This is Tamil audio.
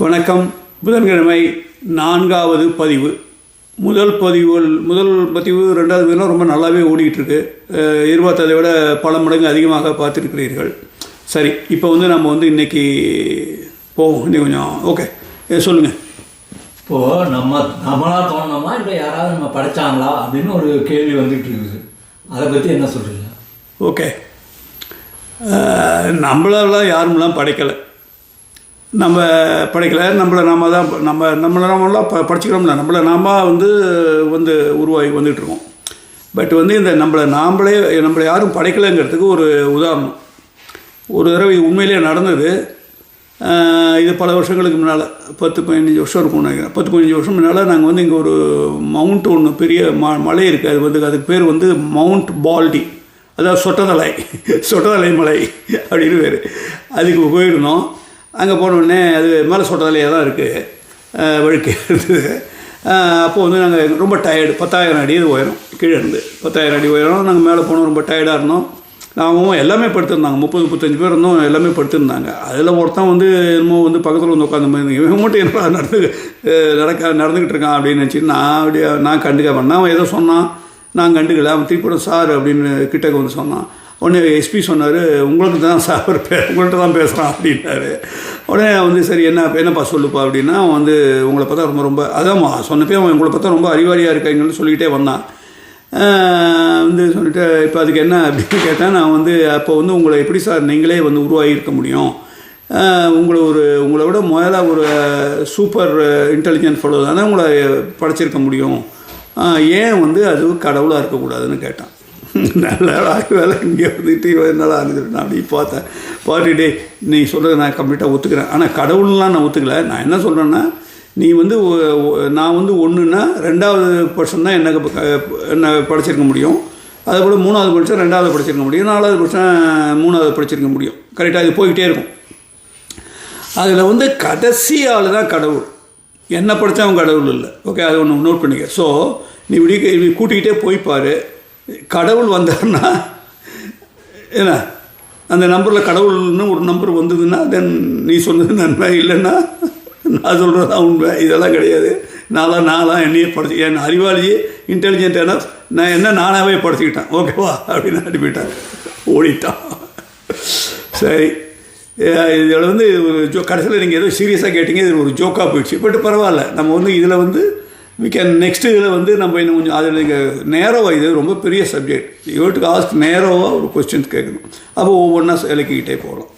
வணக்கம். புதன்கிழமை 4வது பதிவு. முதல் பதிவு 2வது பதிவுலாம் ரொம்ப நல்லாவே ஓடிக்கிட்டுருக்கு. எதிர்பார்த்ததை விட பல மடங்கு அதிகமாக பார்த்துருக்கிறீர்கள். சரி, இப்போ நம்ம இன்றைக்கி போவோம். இன்னும் கொஞ்சம் ஓகே சொல்லுங்கள். இப்போது நம்மளாக தோணுமா இல்லை யாராவது நம்ம படித்தாங்களா அப்படின்னு ஒரு கேள்வி வந்துட்டு இருக்குது. அதை பற்றி என்ன சொல்கிறீங்க? ஓகே, நம்மளாலாம் யாருமெல்லாம் படைக்கலை. நம்ம படிக்கலை, நம்மளாம் படிச்சுக்கிறோம்ல, நாம வந்து உருவாகி வந்துட்டுருக்கோம். பட் இந்த நம்மளை யாரும் படைக்கலைங்கிறதுக்கு ஒரு உதாரணம். ஒரு தடவை இது உண்மையிலே நடந்தது. இது பல வருஷங்களுக்கு முன்னால், 10-15 வருஷம் இருக்கும்னு நினைக்கிறேன். 10-15 வருஷம் முன்னால் நாங்கள் இங்கே ஒரு மவுண்ட் ஒன்று பெரிய மலை இருக்குது. அதுக்கு பேர் மவுண்ட் பால்டி, அதாவது சொட்டதலை மலை அப்படின்னு பேர். அதுக்கு போயிருந்தோம். அங்கே போனோடனே அது மேலே சொட்டதலையாக தான் இருக்குது, வழுக்கு இருந்தது. அப்போது நாங்கள் ரொம்ப டயர்டு. 10,000 அடி இது உயரம், கீழே இருந்து 10,000 அடி உயரம். நாங்கள் மேலே போனோம், ரொம்ப டயர்டாக இருந்தோம். நாங்கள் எல்லாமே படுத்திருந்தாங்க, 30-35 பேர் இருந்தோம், எல்லாமே படுத்திருந்தாங்க. அதில் ஒருத்தன் என்னமோ பக்கத்தில் உட்காந்து மாதிரி இவன் மட்டும் என்ன நடந்துக்கிட்டு இருக்கான் அப்படின்னு நினச்சி நான் கண்டுக்க பண்ணேன். அவன் ஏதோ சொன்னான், நான் கண்டுக்கல. அவன் திருப்பி சார் அப்படின்னு கிட்டக்க சொன்னான். உடனே எஸ்பி சொன்னார், உங்களுக்கு தான் சார் உங்கள்கிட்ட தான் பேசுகிறான் அப்படின்னாரு. உடனே சரி என்னப்பா சொல்லுப்பா அப்படின்னா, அவன் உங்களை பார்த்தா ரொம்ப அதான் சொன்னப்பே அவன் உங்களை பார்த்தா ரொம்ப அறிவாளியாக இருக்காங்கன்னு சொல்லிக்கிட்டே வந்தான். சொல்லிட்டு இப்போ அதுக்கு என்ன அப்படின்னு கேட்டேன். நான் அப்போ உங்களை எப்படி சார் நீங்களே உருவாகியிருக்க முடியும்? உங்களை விட முதல்ல ஒரு சூப்பர் இன்டெலிஜென்ட் ஃபெலோ தானே உங்களை படைச்சிருக்க முடியும். ஏன் அது கடவுளாக இருக்கக்கூடாதுன்னு கேட்டான். நல்லா வேலை இங்கே நல்லா இருந்துட்டு நான் அப்படி பார்த்துட்டே நீ சொல்கிறத நான் கம்ப்ளீட்டாக ஒத்துக்கிறேன். ஆனால் கடவுள்லாம் நான் ஒத்துக்கலை. நான் என்ன சொல்கிறேன்னா, நீ நான் ஒன்றுன்னா 2வது பர்சன் தான் என்ன படிச்சிருக்க முடியும். அதே போல் 3வது பர்சன் 2வது படிச்சிருக்க முடியும், 4வது பர்சன் 3வது படிச்சிருக்க முடியும். கரெக்டாக இது போய்கிட்டே இருக்கும். அதில் கடைசி ஆள் தான் கடவுள். என்ன படித்தவன் கடவுள் இல்லை. ஓகே, அதை ஒன்று நோட் பண்ணிக்க. ஸோ நீ இப்படி கூட்டிக்கிட்டே போய்ப்பார். கடவுள் வந்தார்னா என்ன, அந்த நம்பரில் கடவுள்னு ஒரு நம்பர் வந்ததுன்னா தென் நீ சொன்னது நன்மை, இல்லைன்னா நான் சொல்கிறது தான் உண்மை. இதெல்லாம் கிடையாது. நான்லாம் என்னையே என் அறிவாளியே இன்டெலிஜென்ட் என்ன நான் நானாகவே படுத்திக்கிட்டேன். ஓகேவா அப்படின்னு அனுப்பிட்டான், ஓடிட்டான். சரி, இதில் ஒரு கடைசியில் நீங்கள் ஏதோ சீரியஸாக கேட்டிங்க, இது ஒரு ஜோக்காக போயிடுச்சு. பட் பரவாயில்ல, நம்ம இதில் வி கேன் நெக்ஸ்ட்டு இதில் நம்ம இன்னும் கொஞ்சம் அதில் நீங்கள் நேரோவாக, இது ரொம்ப பெரிய சப்ஜெக்ட். யூட்டுக்கு ஆஸ்க் நேரோவாக ஒரு கொஸ்டின்ஸ் கேட்கணும். அப்போ ஒவ்வொன்றா இலக்கிக்கிட்டே போகலாம்.